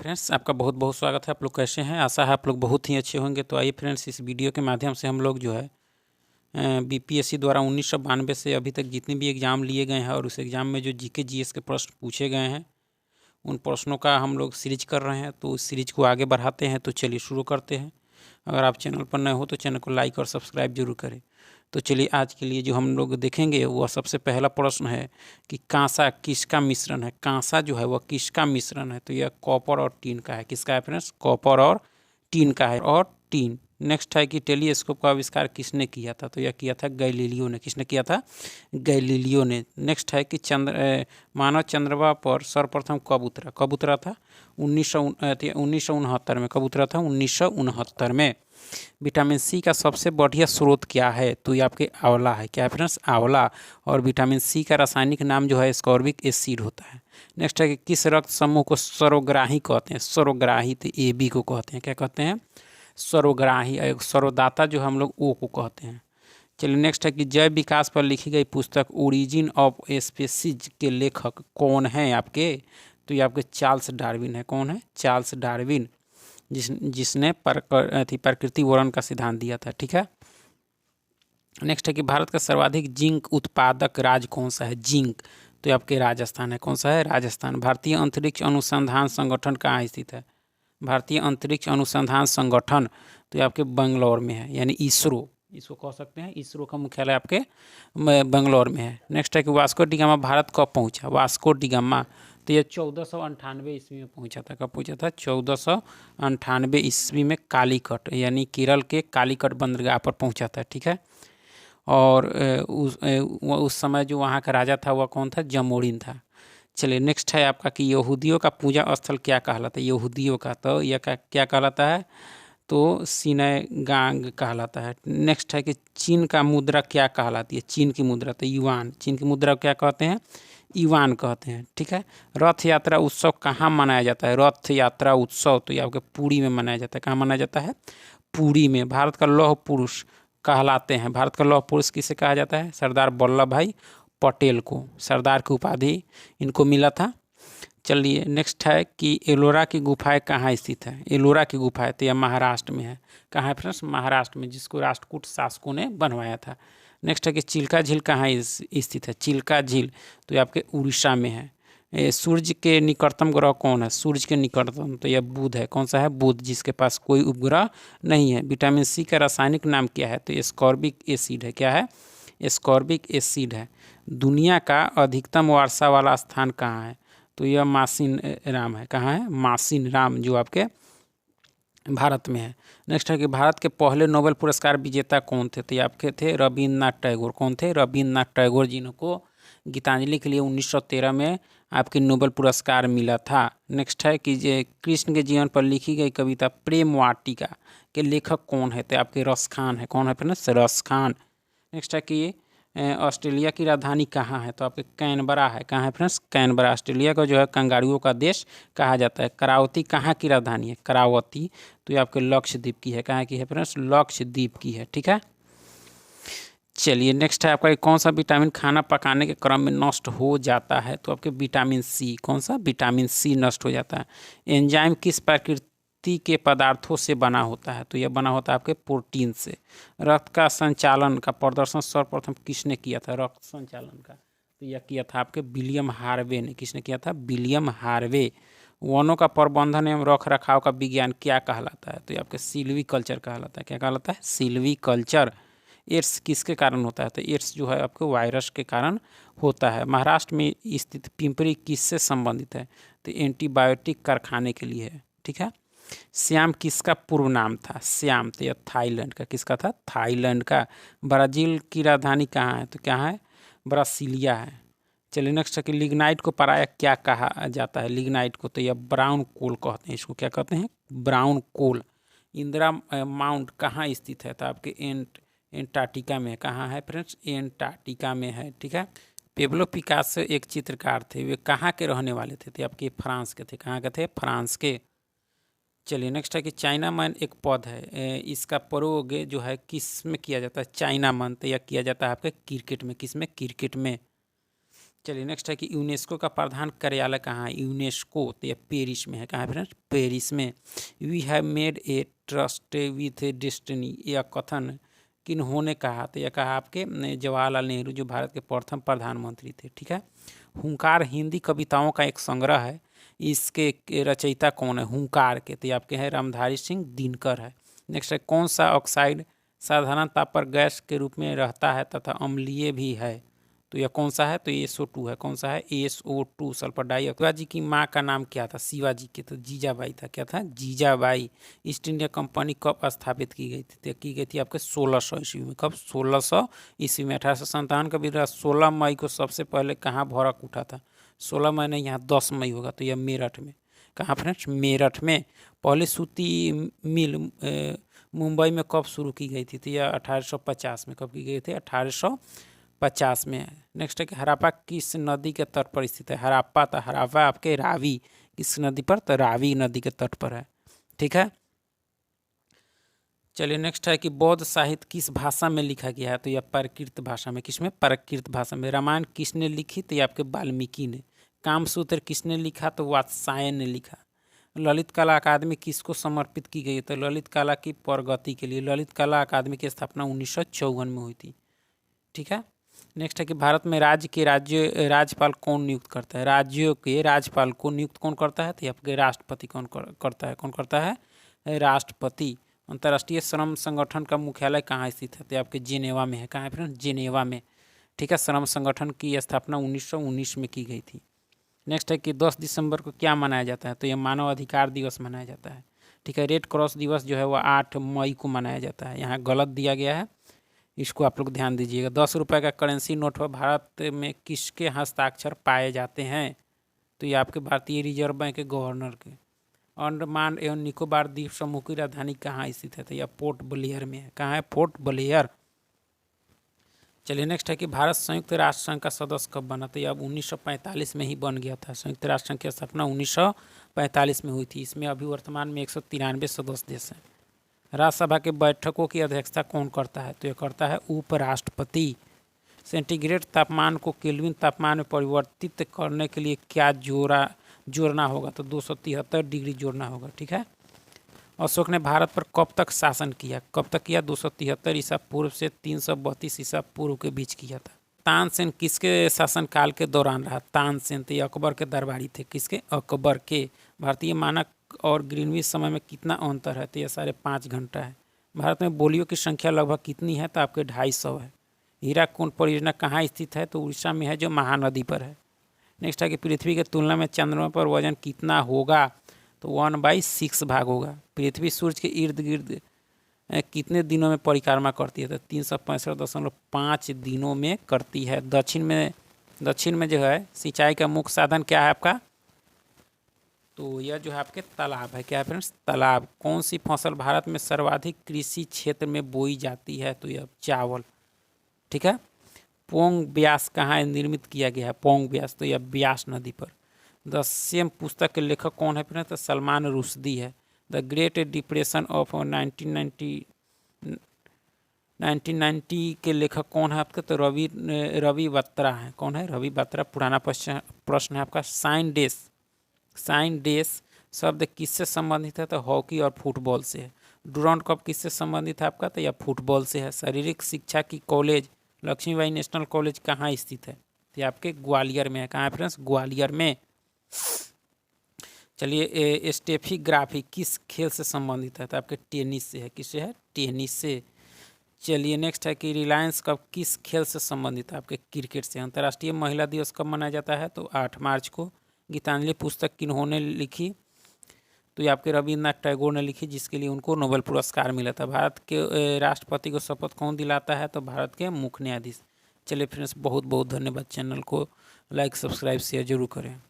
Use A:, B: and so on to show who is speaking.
A: Friends, आपका बहुत बहुत स्वागत है। आप लोग कैसे हैं? आशा है आप लोग बहुत ही अच्छे होंगे। तो आइए फ्रेंड्स, इस वीडियो के माध्यम से हम लोग जो है बीपीएससी द्वारा 1992 से अभी तक जितने भी एग्ज़ाम लिए गए हैं और उस एग्ज़ाम में जो जीके जीएस के प्रश्न पूछे गए हैं उन प्रश्नों का हम लोग सीरीज कर रहे हैं। तो उस सीरीज को आगे बढ़ाते हैं। तो चलिए शुरू करते हैं। अगर आप चैनल पर नए हो तो चैनल को लाइक और सब्सक्राइब जरूर करें। तो चलिए आज के लिए जो हम लोग देखेंगे वह सबसे पहला प्रश्न है कि कांसा किसका मिश्रण है। कांसा जो है वह किसका मिश्रण है? तो यह कॉपर और टीन का है। किसका है फ्रेंड्स? कॉपर और टीन का है। और टीन। नेक्स्ट है कि टेलीस्कोप का आविष्कार किसने किया था? तो यह किया था गैलीलियो ने। किसने किया था? गैलीलियो ने। नेक्स्ट है कि मानव चंद्रमा पर सर्वप्रथम कब उतरा? कब उतरा था? 1969 में। कब उतरा था? 1969 में। विटामिन सी का सबसे बढ़िया स्रोत क्या है? तो ये आपके आंवला है। क्या है फ्रेंड्स? आंवला। और विटामिन सी का रासायनिक नाम जो है स्कॉर्बिक एसिड होता है। नेक्स्ट है कि किस रक्त समूह को सर्वग्राही कहते हैं? सर्वग्राही तो AB को कहते हैं। क्या कहते हैं? सर्वग्राही। सर्वदाता जो हम लोग O को कहते हैं। चलिए नेक्स्ट है कि जैव विकास पर लिखी गई पुस्तक ओरिजिन ऑफ स्पीसीज के लेखक कौन हैं आपके? तो ये आपके चार्ल्स डार्विन है। कौन है? चार्ल्स डार्विन, जिसने प्रकृति वर्णन का सिद्धांत दिया था। ठीक है। नेक्स्ट है कि भारत का सर्वाधिक जिंक उत्पादक राज्य कौन सा है? जिंक तो ये आपके राजस्थान है। कौन सा है? राजस्थान। भारतीय अंतरिक्ष अनुसंधान संगठन कहाँ स्थित है? भारतीय अंतरिक्ष अनुसंधान संगठन तो ये आपके बंगलौर में है, यानी इसरो। इसको कह सकते हैं। इसरो का मुख्यालय आपके बंगलौर में है। नेक्स्ट है कि वास्को डी गामा भारत कब पहुंचा? वास्को डी गामा तो ये 1498 ईस्वी में पहुंचा था। कब पहुंचा था? 1498 ईस्वी में कालीकट, यानी केरल के कालीकट बंदरगाह पर पहुंचा था। ठीक है। और उस समय जो वहाँ का राजा था वह कौन था? जमोरिन था। चलिए नेक्स्ट है आपका कि यहूदियों का पूजा स्थल क्या कहलाता है? यहूदियों का तो यह क्या कहलाता है? तो सिनेगांग कहलाता है। नेक्स्ट है कि चीन का मुद्रा क्या कहलाती है? चीन की मुद्रा तो युआन। चीन की मुद्रा क्या कहते हैं? युआन कहते हैं। ठीक है। रथ यात्रा उत्सव कहाँ मनाया जाता है? रथ यात्रा उत्सव तो ये आपके पुरी में मनाया जाता है। कहाँ मनाया जाता है? पुरी में। भारत का लौह पुरुष कहलाते हैं। भारत का लौह पुरुष किसे कहा जाता है? सरदार वल्लभ भाई पटेल को। सरदार की उपाधि इनको मिला था। चलिए नेक्स्ट है कि एलोरा की गुफाएं कहाँ स्थित है? एलोरा की गुफाएं तो यह महाराष्ट्र में है। कहाँ है फ्रेंड्स? महाराष्ट्र में, जिसको राष्ट्रकूट शासकों ने बनवाया था। नेक्स्ट है कि चिल्का झील कहाँ स्थित है? चिल्का झील तो ये आपके उड़ीसा में है। सूर्य के निकटतम ग्रह कौन है? सूर्य के निकटतम तो यह बुध है। कौन सा है? बुध, जिसके पास कोई उपग्रह नहीं है। विटामिन सी का रासायनिक नाम क्या है? तो एस्कॉर्बिक एसिड है। क्या है? एस्कॉर्बिक एसिड है। दुनिया का अधिकतम वर्षा वाला स्थान कहाँ है? तो यह मासिन राम है। कहाँ है? मासिन राम, जो आपके भारत में है। नेक्स्ट है कि भारत के पहले नोबेल पुरस्कार विजेता कौन थे? तो ये आपके थे रविन्द्रनाथ टैगोर। कौन थे? रविन्द्रनाथ टैगोर, जिनको गीतांजलि के लिए 1913 में आपके नोबेल पुरस्कार मिला था। नेक्स्ट है कि कृष्ण के जीवन पर लिखी गई कविता प्रेम वाटिका के लेखक कौन है? तो आपके रस खान है। कौन है फ्रेंड्स? रस खान। नेक्स्ट है कि ऑस्ट्रेलिया की राजधानी कहाँ है? तो आपके कैनबरा है। कहाँ है फ्रेंड्स? कैनबरा। ऑस्ट्रेलिया को जो है कंगारुओं का देश कहा जाता है। करावती कहाँ की राजधानी है? करावती तो ये आपके लक्षद्वीप की है। कहाँ की है फ्रेंड्स? लक्षद्वीप की है। ठीक है। चलिए नेक्स्ट है आपका कौन सा विटामिन खाना पकाने के क्रम में नष्ट हो जाता है? तो आपके विटामिन सी। कौन सा? विटामिन सी नष्ट हो जाता है। एंजाइम किस प्रकृति के पदार्थों से बना होता है? तो यह बना होता है आपके प्रोटीन से। रक्त का संचालन का प्रदर्शन सर्वप्रथम किसने किया था? रक्त संचालन का तो यह किया था आपके विलियम हार्वे ने। किसने किया था? William Harvey. वनों का प्रबंधन एवं रख रखाव का विज्ञान क्या कहलाता है? तो ये आपके सिल्वीकल्चर कहलाता है। क्या कहलाता है? सिल्वीकल्चर। एड्स किसके कारण होता है? तो एड्स जो है आपको वायरस के कारण होता है। महाराष्ट्र में स्थित पिंपरी किससे संबंधित है? तो एंटीबायोटिक कारखाने के लिए है। ठीक है। श्याम किसका पूर्व नाम था? श्याम तो यह थाईलैंड का। किसका था? थाईलैंड का। ब्राज़ील की राजधानी कहाँ है? तो क्या है? ब्रासिलिया है। चलिए नेक्स्ट है कि लिग्नाइट को पराया क्या कहा जाता है? लिग्नाइट को तो यह ब्राउन कोल कहते हैं। इसको क्या कहते हैं? ब्राउन कोल। इंदिरा माउंट कहाँ स्थित है? तो आपके एंटार्क्टिका में। कहाँ है फ्रेंड्स? एंटार्क्टिका में है। ठीक है। पेब्लो पिकासो एक चित्रकार थे। वे कहाँ के रहने वाले थे? तो आपके फ्रांस के थे। कहाँ के थे? फ्रांस के। चलिए नेक्स्ट है कि चाइना मैन एक पद है। इसका प्रयोग जो है किस में किया जाता है? चाइना मैन तो यह किया जाता है आपके क्रिकेट में। किस में? क्रिकेट में। चलिए नेक्स्ट है कि यूनेस्को का प्रधान कार्यालय कहाँ है। यूनेस्को तो ये पेरिस में है। कहाँ है फ्रेंड्स? पेरिस में। We have made a trust with a destiny, यह कथन किन्होंने कहा? तो यह कहा आपके जवाहरलाल नेहरू, जो भारत के प्रथम प्रधानमंत्री थे। ठीक है। हुंकार हिंदी कविताओं का एक संग्रह है। इसके रचयिता कौन है? हुंकार के तो ये आपके हैं रामधारी सिंह दिनकर है। नेक्स्ट है कौन सा ऑक्साइड साधारण ताप पर गैस के रूप में रहता है तथा अम्लीय भी है? तो यह कौन सा है? तो SO2 है। कौन सा है? SO2 sulphur dioxide. शिवाजी की माँ का नाम क्या था? शिवाजी के तो जीजाबाई था। क्या था? जीजाबाई। ईस्ट इंडिया कंपनी कब स्थापित की गई थी? तो की गई थी आपके 1600 ईस्वी में। कब? 1600 ईस्वी में। 1857 का विद्रोह 16 मई को सबसे पहले कहाँ भड़क उठा था? 16 मई नहीं, यहाँ 10 मई होगा। तो यह मेरठ में। कहाँ फ्रेंड्स? मेरठ में। पहली सूती मिल मुंबई में कब शुरू की गई थी? तो यह 1850 में। कब की गई थी? 1850 में। नेक्स्ट है कि हराप्पा किस नदी के तट पर स्थित है? हराप्पा तो हराप्पा आपके रावी किस नदी पर? तो रावी नदी के तट पर है। ठीक है। चलिए नेक्स्ट है कि बौद्ध साहित्य किस भाषा में लिखा गया है? तो यह प्राकृत भाषा में। किसमें? प्राकृत भाषा में। रामायण किसने लिखी? तो ये आपके वाल्मीकि ने। कामसूत्र किसने लिखा? तो वात्स्यायन ने लिखा। ललित कला अकादमी किसको समर्पित की गई? तो ललित कला की प्रगति के लिए। ललित कला अकादमी की स्थापना 1954 में हुई थी। ठीक है। नेक्स्ट है कि भारत में राज्यपाल कौन नियुक्त करता है? राज्यों के राज्यपाल को नियुक्त कौन करता है? तो आपके राष्ट्रपति कौन करता है? कौन करता है? राष्ट्रपति। अंतर्राष्ट्रीय श्रम संगठन का मुख्यालय कहाँ स्थित है? तो आपके जिनेवा में है। कहाँ है फ्रेंड्स? जिनेवा में। ठीक है। श्रम संगठन की स्थापना 1919 में की गई थी। नेक्स्ट है कि 10 दिसंबर को क्या मनाया जाता है? तो यह मानव अधिकार दिवस मनाया जाता है। ठीक है। रेड क्रॉस दिवस जो है वह 8 मई को मनाया जाता है। यहाँ गलत दिया गया है, इसको आप लोग ध्यान दीजिएगा। 10 रुपये का करेंसी नोट पर भारत में किसके हस्ताक्षर पाए जाते हैं? तो ये आपके भारतीय रिजर्व बैंक के गवर्नर के। अंडमान एवं निकोबार द्वीप समूह की राजधानी कहाँ स्थित है? तो यह पोर्ट ब्लेयर में है। कहाँ है? Port Blair. चलिए नेक्स्ट है कि भारत संयुक्त राष्ट्र संघ का सदस्य कब बना? तो यह अब 1945 में ही बन गया था। संयुक्त राष्ट्र संघ की स्थापना 1945 में हुई थी। इसमें अभी वर्तमान में 193 सदस्य देश हैं। राज्यसभा के बैठकों की अध्यक्षता कौन करता है? तो यह करता है उपराष्ट्रपति। सेंटीग्रेड तापमान को केल्विन तापमान में परिवर्तित करने के लिए क्या जोड़ना होगा? तो 273 डिग्री जोड़ना होगा। ठीक है। अशोक ने भारत पर कब तक शासन किया? कब तक किया? 273 ईसा पूर्व से 332 ईसा पूर्व के बीच किया था। तानसेन किसके शासनकाल के दौरान रहा? तानसेन तो ये अकबर के दरबारी थे। किसके? अकबर के। भारतीय मानक और ग्रीनविच समय में कितना अंतर है? तो यह 5.5 घंटा है। भारत में बोलियों की संख्या लगभग कितनी है? तो आपके 250 है। हीराकुंड परियोजना कहाँ स्थित है? तो उड़ीसा में है, जो महानदी पर है। नेक्स्ट है कि पृथ्वी की तुलना में चंद्रमा पर वजन कितना होगा? तो 1/6 भाग होगा। पृथ्वी सूर्य के इर्द गिर्द कितने दिनों में परिक्रमा करती है? तो 365.5 दिनों में करती है। दक्षिण में जो है सिंचाई का मुख्य साधन क्या है आपका? तो यह जो है आपके तालाब है। क्या है फ्रेंड्स? तालाब। कौन सी फसल भारत में सर्वाधिक कृषि क्षेत्र में बोई जाती है? तो यह चावल। ठीक है। पोंग ब्यास कहाँ निर्मित किया गया है? पोंग ब्यास तो यह ब्यास नदी पर। द सेम पुस्तक के लेखक कौन है फ्रेंड्स? तो सलमान रुश्दी है। द ग्रेट डिप्रेशन ऑफ 1990 के लेखक कौन है आपके? तो रवि बत्रा है। कौन है? रवि बत्रा। पुराना प्रश्न है आपका। साइन डेस शब्द किससे संबंधित है? तो हॉकी और फुटबॉल से है। डूरांड कप किससे संबंधित है आपका? तो यह फुटबॉल से है। शारीरिक शिक्षा की कॉलेज लक्ष्मीबाई नेशनल कॉलेज कहाँ स्थित है? तो ये आपके ग्वालियर में है। कहाँ है फ्रेंड्स? ग्वालियर में। चलिए स्टेफीग्राफी किस खेल से संबंधित है? तो आपके टेनिस से है। किससे है? टेनिस से। चलिए नेक्स्ट है कि रिलायंस कप किस खेल से संबंधित है? आपके क्रिकेट से। अंतर्राष्ट्रीय महिला दिवस कब मनाया जाता है? तो 8 मार्च को। गीतांजलि पुस्तक किन्होंने लिखी? तो ये आपके रविन्द्रनाथ टैगोर ने लिखी, जिसके लिए उनको नोबेल पुरस्कार मिला था। भारत के राष्ट्रपति को शपथ कौन दिलाता है? तो भारत के मुख्य न्यायाधीश। चलिए फ्रेंड्स, बहुत बहुत धन्यवाद। चैनल को लाइक सब्सक्राइब शेयर जरूर करें।